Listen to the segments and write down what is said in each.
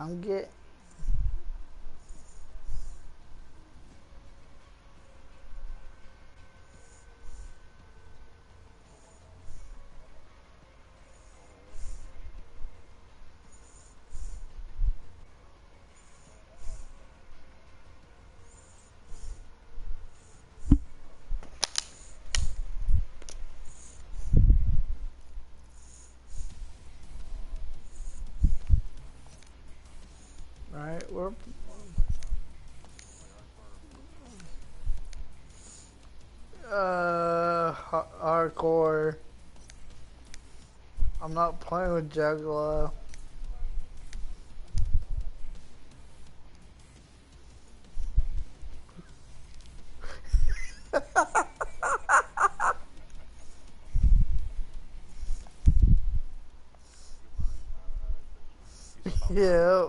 I'm get. Alright, we're hardcore. I'm not playing with Juggalo. Yeah.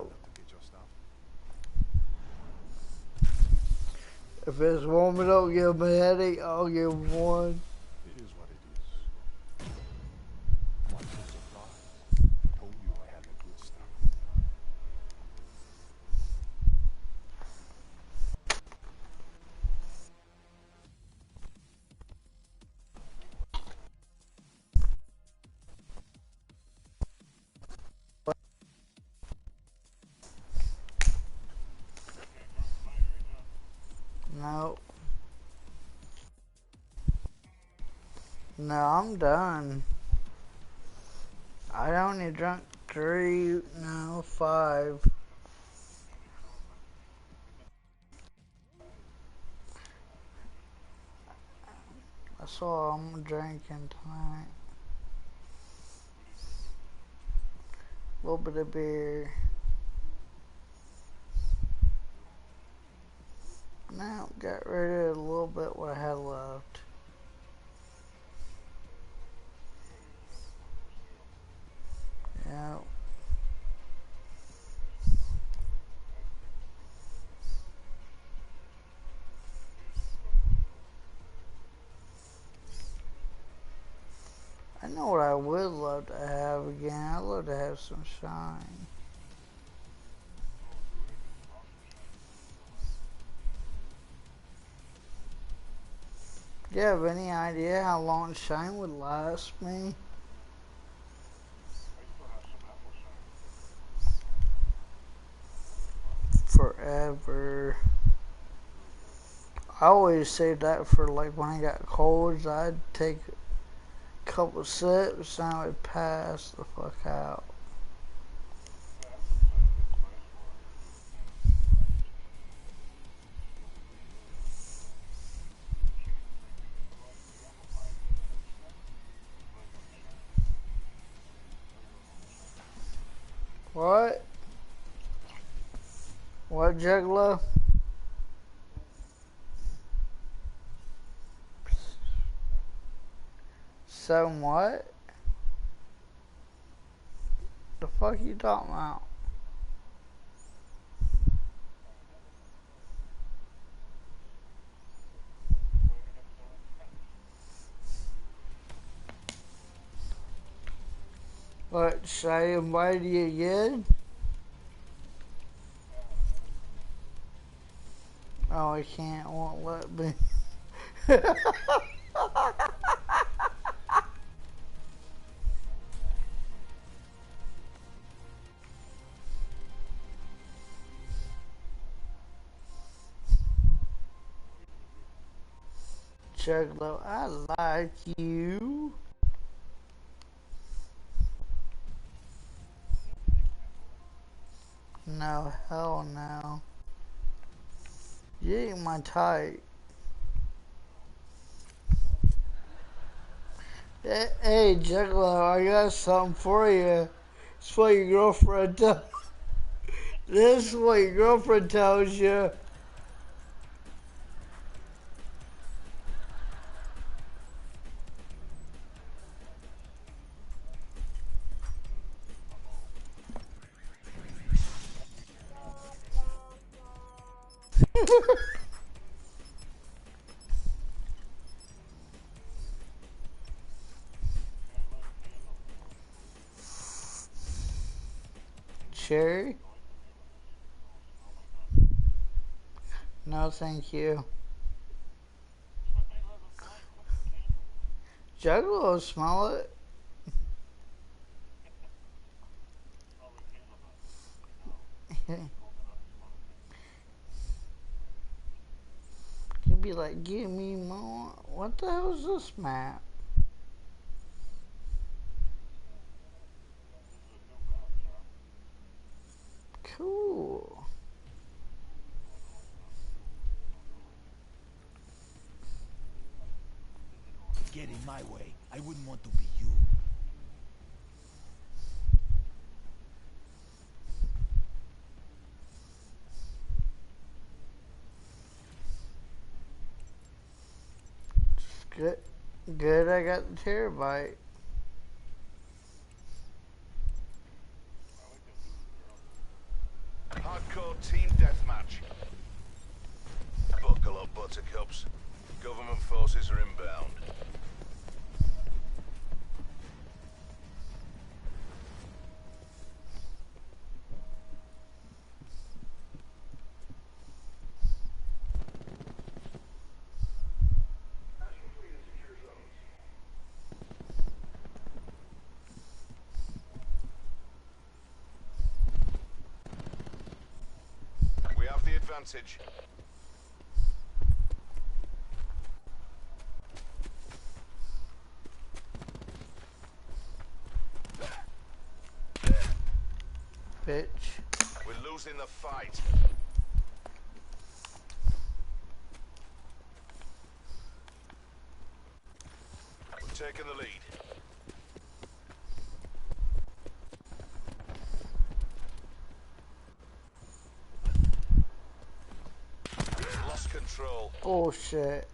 If this woman don't give him a headache, I'll give him one. It is what it is. What's the surprise? Told you I had the good stuff. No. No, I'm done. I only drunk 3, no, 5. That's all I'm drinking tonight. A little bit of beer. Now, got rid of a little bit what I had left. Yeah. I know what I would love to have again. I'd love to have some shine. Do you have any idea how long shine would last me? Forever. I always saved that for like when I got colds. I'd take a couple sips and I would pass the fuck out. What? What, Juggalo? Seven what? The fuck you talking about? What, should I invite you again? Oh, I can't, won't let me. Juggalo, I like you. No, hell no. You ain't my type. Hey, Juggalo, I got something for you. It's what your girlfriend does. This is what your girlfriend tells you. Cherry? No, thank you. Juggalo, smell it. You'd be like, give me more. What the hell is this map? Cool. Get in my way. I wouldn't want to be you. Good. Good, I got the terabyte. Hardcore team deathmatch. Buckle up, buttercups. Government forces are inbound. We have the advantage. Bitch. We're losing the fight. We're taking the lead. We've lost control. Bullshit.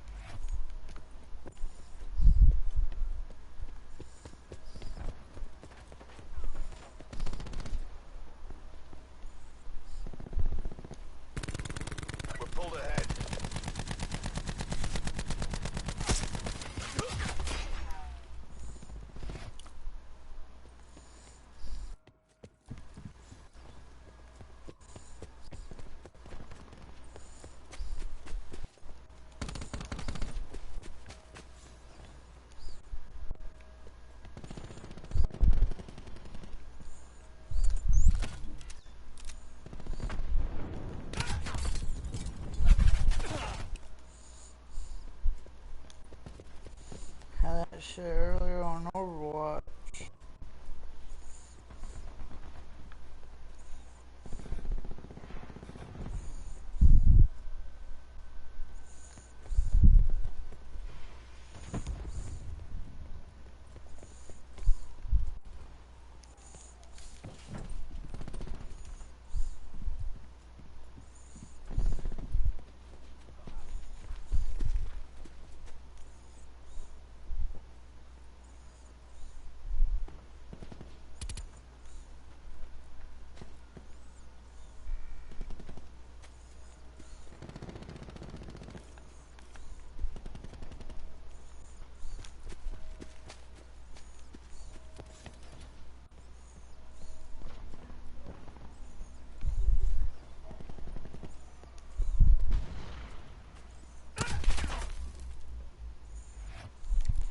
We're pulled ahead. Had that shit earlier on Overwatch.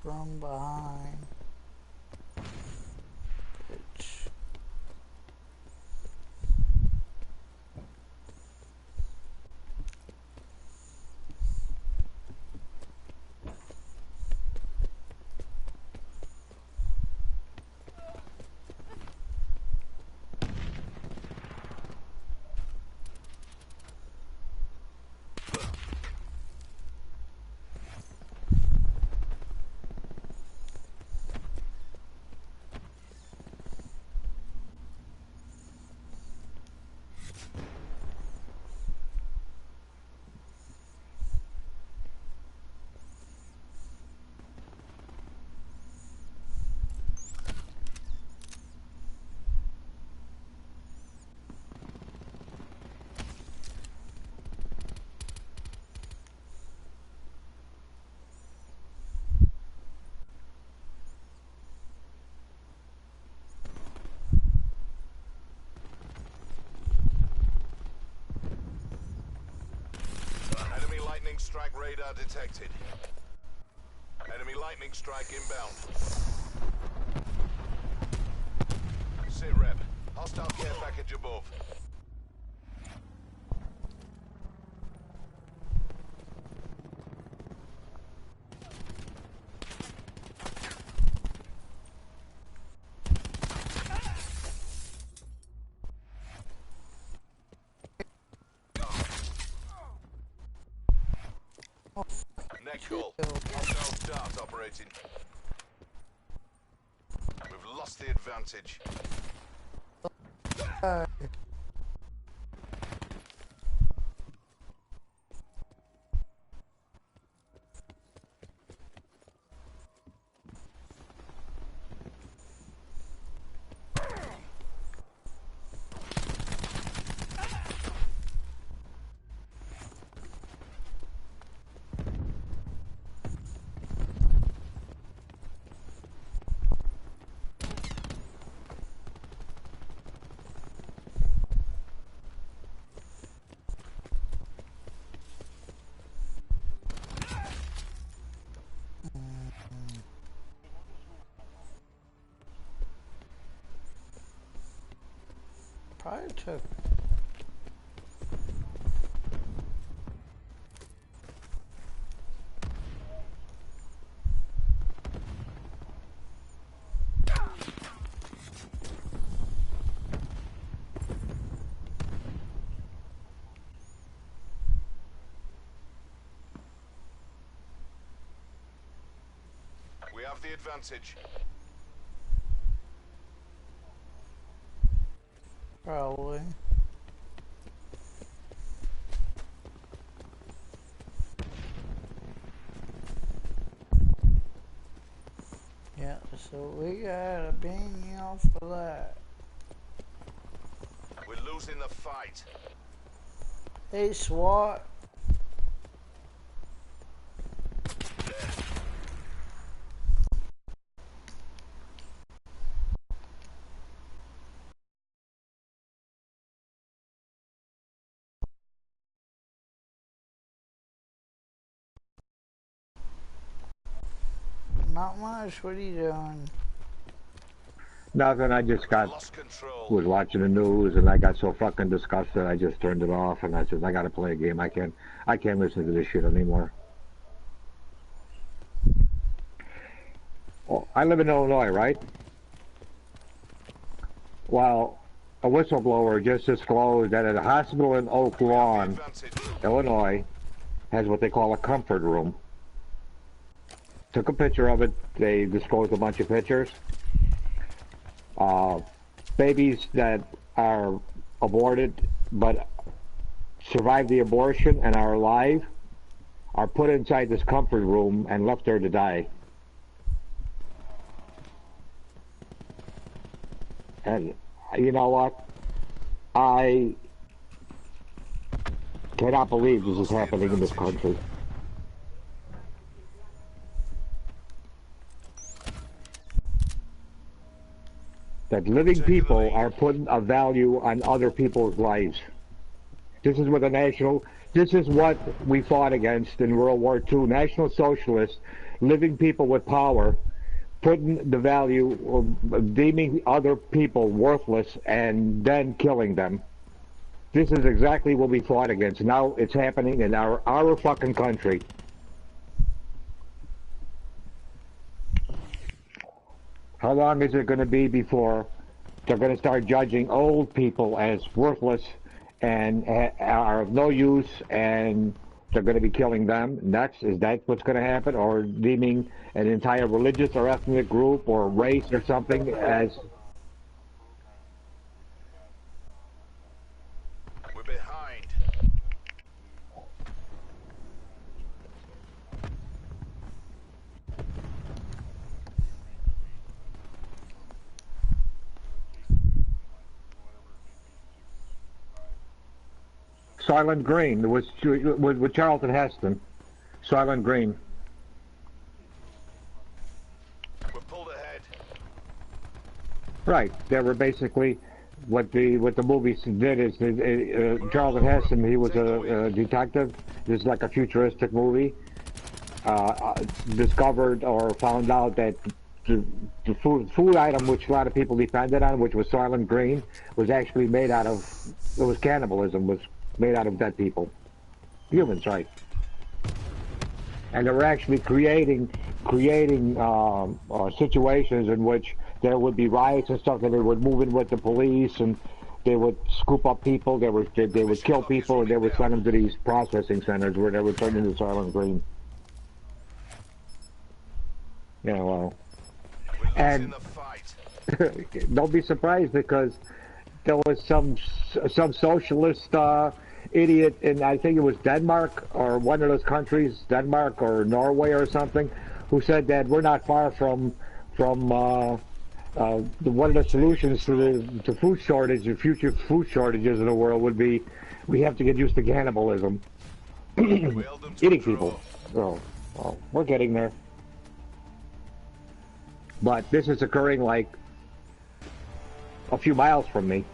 From behind. Bitch. strike radar detected. Enemy lightning strike inbound. Sit rep. Hostile care package above. Net call. Hostile start operating. We've lost the advantage. Probably took. We have the advantage. Probably. Yeah, so we gotta bang off of that. We're losing the fight. Hey, SWAT. Not much. What are you doing? Nothing. I just Lost control. was watching the news and I got so fucking disgusted. I just turned it off and I said, I gotta play a game. I can't listen to this shit anymore. Well, I live in Illinois, right? Well, a whistleblower just disclosed that at a hospital in Oak Lawn, Illinois, has what they call a comfort room. Took a picture of it. They disclosed a bunch of pictures. Babies that are aborted but survived the abortion and are alive are put inside this comfort room and left there to die. And you know what? I cannot believe this is happening in this country. That living people are putting a value on other people's lives. This is what we fought against in World War II. National Socialists, living people with power, putting the value of deeming other people worthless and then killing them. This is exactly what we fought against. Now it's happening in our fucking country. How long is it going to be before they're going to start judging old people as worthless and are of no use, and they're going to be killing them? Is that what's going to happen? Or deeming an entire religious or ethnic group or race or something as... We're behind. Silent Green was with Charlton Heston. Silent Green. We're pulled ahead. Right. They were basically what the movie did is Charlton Heston. He was a detective. This is like a futuristic movie. Discovered or found out that the food item which a lot of people depended on, which was Soylent Green, was actually made out of, it was cannibalism, was made out of dead people. Humans, right? And they were actually creating situations in which there would be riots and stuff, and they would move in with the police, and they would scoop up people, they would kill people, and they would send them to these processing centers where they would turn into Soylent Green. Yeah, well, and don't be surprised because there was some socialist idiot in, I think it was Denmark or one of those countries, Denmark or Norway or something, who said that we're not far from one of the solutions to food shortage, the future food shortages in the world would be we have to get used to cannibalism, eating people. So, well, we're getting there. But this is occurring like a few miles from me.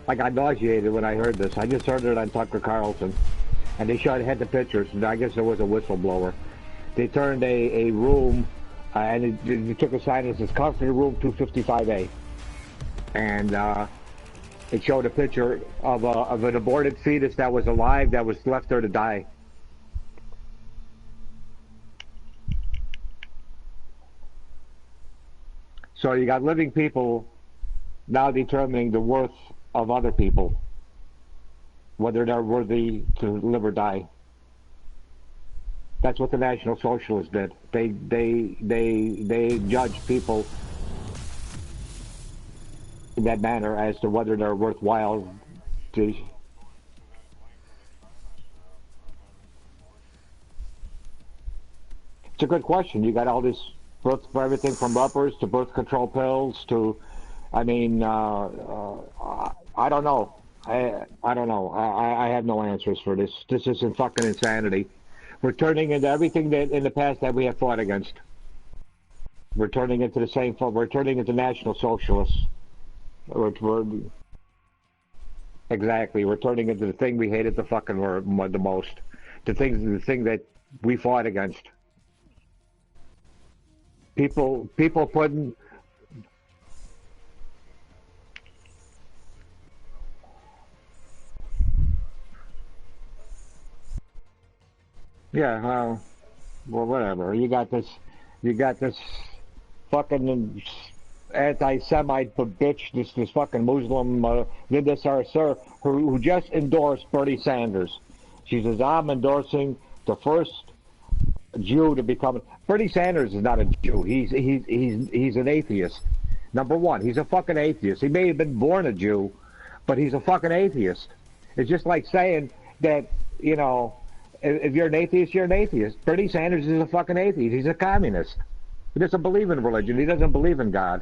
I got nauseated when I heard this. I just heard it on Tucker Carlson. And they had the pictures, and I guess there was a whistleblower. They turned a room, and they took a sign that says Comfort Room 255A. And it showed a picture of an aborted fetus that was alive that was left there to die. So you got living people now determining the worth of other people, whether they're worthy to live or die. That's what the National Socialists did. They judged people in that manner as to whether they're worthwhile to. It's a good question. You got all this birth, everything from uppers to birth control pills to, I mean, I don't know. I don't know. I have no answers for this. This is fucking insanity. We're turning into everything that in the past that we have fought against. We're turning into the same. We're turning into National Socialists. Exactly. We're turning into the thing we hated the fucking the most. The thing that we fought against. People putting. Yeah, well, whatever. You got this fucking anti-Semite bitch, this fucking Muslim Linda Sarsour, who just endorsed Bernie Sanders. She says, I'm endorsing the first Jew to become. Bernie Sanders is not a Jew. He's an atheist. Number one, he's a fucking atheist. He may have been born a Jew, but he's a fucking atheist. It's just like saying that, you know, if you're an atheist, you're an atheist. Bernie Sanders is a fucking atheist. He's a communist. He doesn't believe in religion. He doesn't believe in God.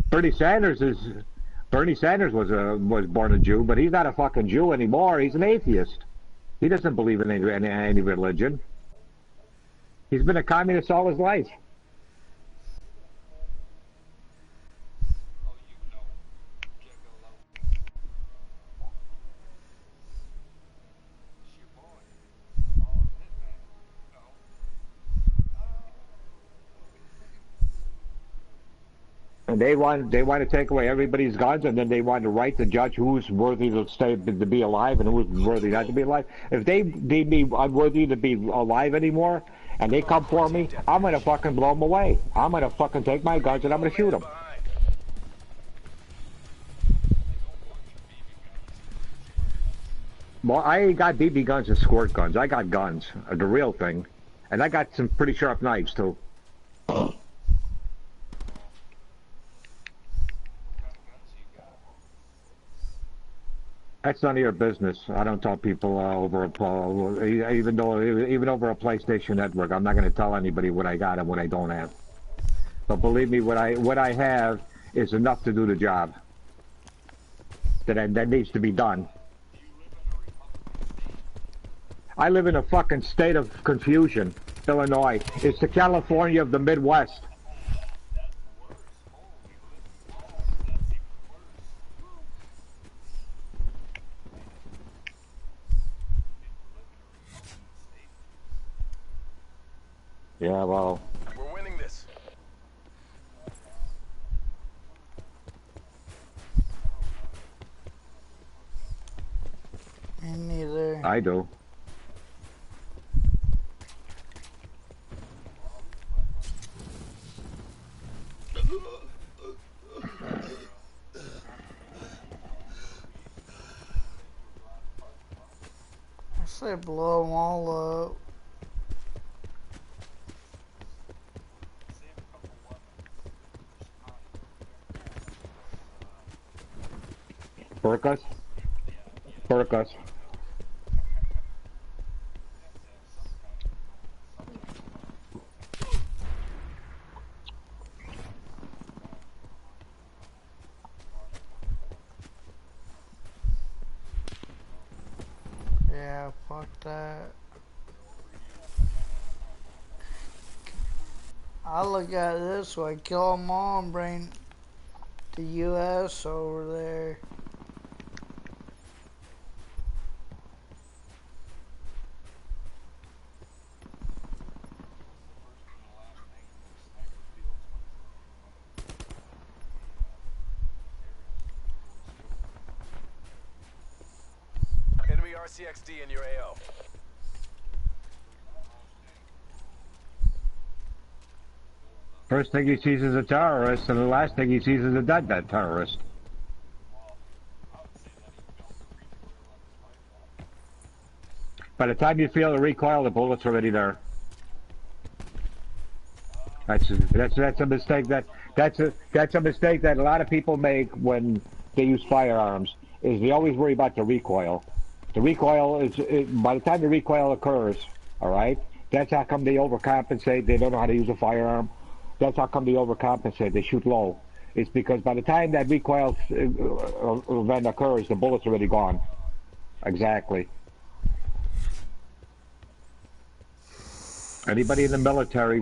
Bernie Sanders was born a Jew, but he's not a fucking Jew anymore. He's an atheist. He doesn't believe in any religion. He's been a communist all his life. And they want to take away everybody's guns, and then they want to write to judge who's worthy to be alive and who's worthy not to be alive. If they deem me unworthy to be alive anymore, and they come for me, I'm gonna fucking blow them away. I'm gonna fucking take my guns and I'm gonna shoot them. Well, I ain't got BB guns and squirt guns. I got guns, the real thing, and I got some pretty sharp knives too. That's none of your business. I don't tell people over even over a PlayStation Network. I'm not going to tell anybody what I got and what I don't have. But believe me, what I have is enough to do the job that needs to be done. I live in a fucking state of confusion. Illinois. It's the California of the Midwest. Yeah, well. We're winning this. Me neither. I do. I say blow them all up. Burkas? Burkas. Yeah, fuck that. I look at it this way, kill them all and bring the U.S. over there. Enemy RCXD in your AO. First thing he sees is a terrorist, and the last thing he sees is a dead terrorist. By the time you feel the recoil, the bullet's already there. That's a mistake that's a mistake that a lot of people make when they use firearms. Is they always worry about the recoil. The recoil is by the time the recoil occurs, all right. That's how come they overcompensate. They don't know how to use a firearm. That's how come they overcompensate. They shoot low. It's because by the time that recoil event occurs, the bullet's already gone. Exactly. Anybody in the military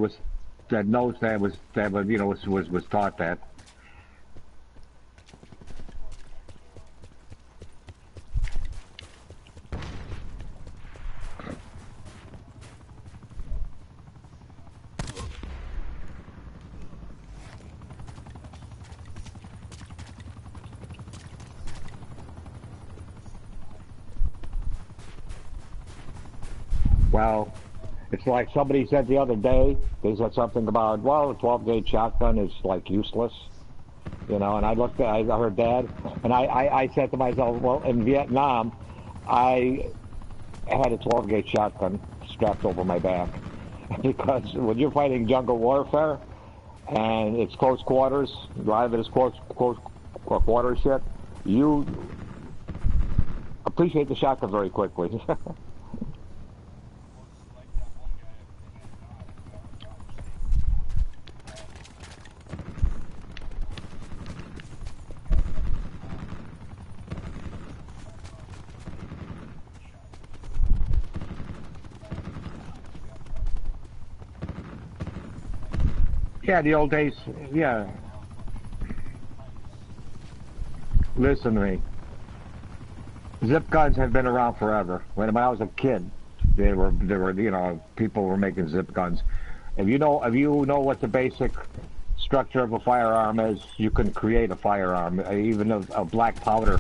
that knows that was taught that. Well, it's like somebody said the other day, they said something about, well, a 12-gauge shotgun is like useless, you know, and I heard Dad, and I said to myself, well, in Vietnam, I had a 12-gauge shotgun strapped over my back, because when you're fighting jungle warfare, and it's close quarters, a lot of it is close quarters shit, you appreciate the shotgun very quickly. Yeah, the old days, yeah. Listen to me. Zip guns have been around forever. When I was a kid, there were people were making zip guns. If you know what the basic structure of a firearm is, you can create a firearm, even a black powder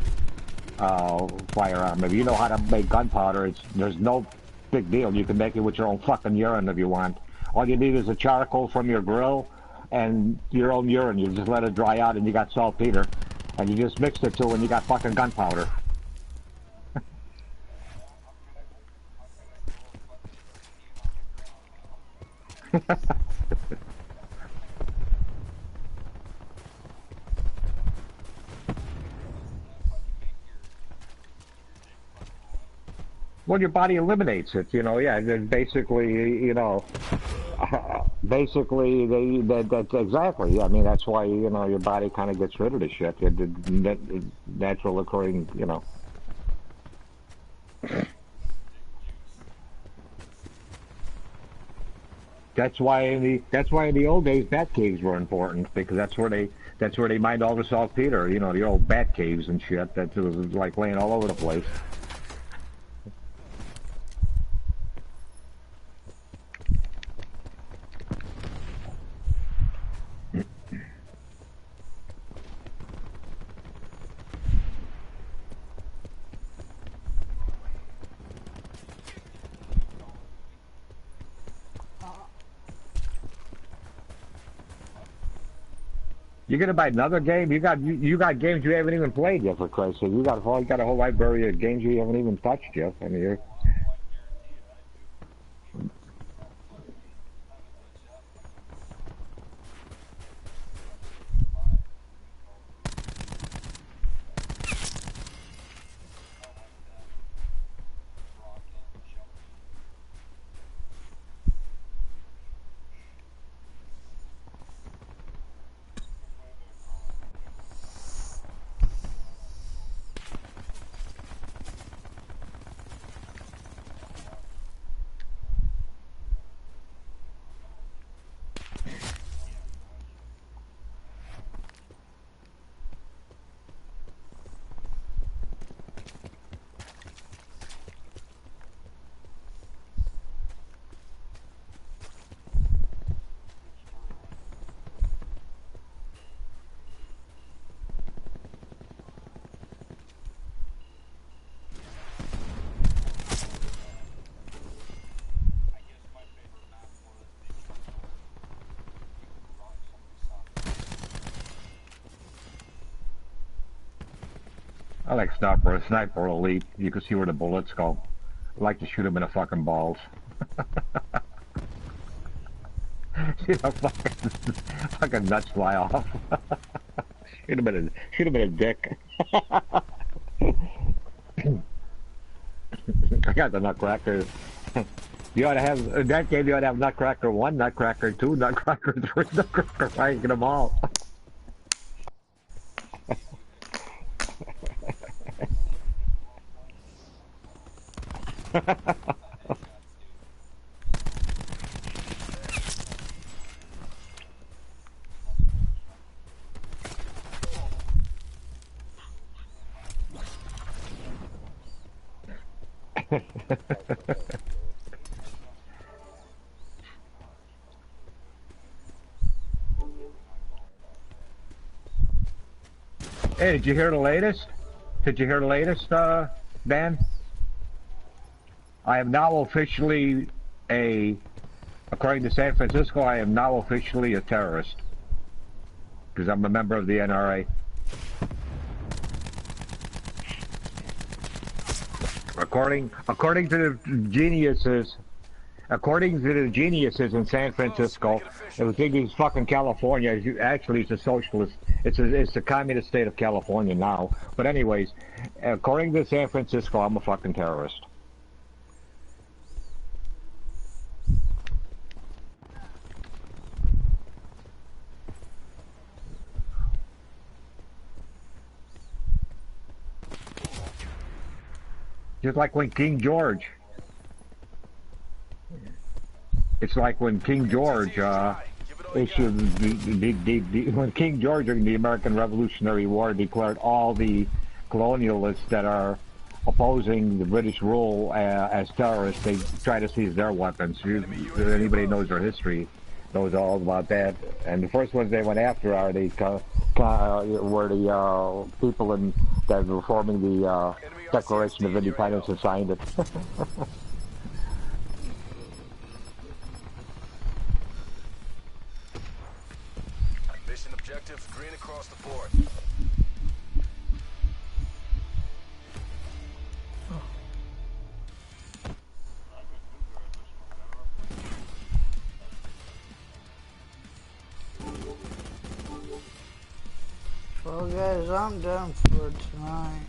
firearm. If you know how to make gunpowder, there's no big deal. You can make it with your own fucking urine if you want. All you need is a charcoal from your grill and your own urine. You just let it dry out and you got saltpeter. And you just mix the two and you got fucking gunpowder. Well, your body eliminates it, yeah, basically, basically, that's exactly, I mean, that's why, your body kind of gets rid of the shit, natural occurring, That's why in the old days bat caves were important because that's where they mined all the saltpeter. You know, the old bat caves and shit that was like laying all over the place. You're gonna buy another game? You got games you haven't even played yet, for Christ's sake. You got a whole library of games you haven't even touched yet. I mean, I like Sniper Elite. You can see where the bullets go. I like to shoot him in the fucking balls. See the fucking nuts fly off. Shoot him in a dick. I got the Nutcracker. You ought to have in that game. You ought to have Nutcracker 1, Nutcracker 2, Nutcracker 3, Nutcracker 5. Get them all. Hey, did you hear the latest? Did you hear the latest, Dan? I am now officially according to San Francisco, I am now officially a terrorist. Because I'm a member of the NRA. According to the geniuses, in San Francisco, it was thinking fucking California. Actually, it's a socialist. It's the communist state of California now. But anyways, according to San Francisco, I'm a fucking terrorist. Just like when King George. It's like when King George issued when King George during the American Revolutionary War declared all the colonialists that are opposing the British rule as terrorists. They try to seize their weapons. Anybody knows their history knows all about that. And the first ones they went after were the people that were forming the Declaration of Independence and signed it. Mission objective, green across the board. Well, guys, I'm done for tonight.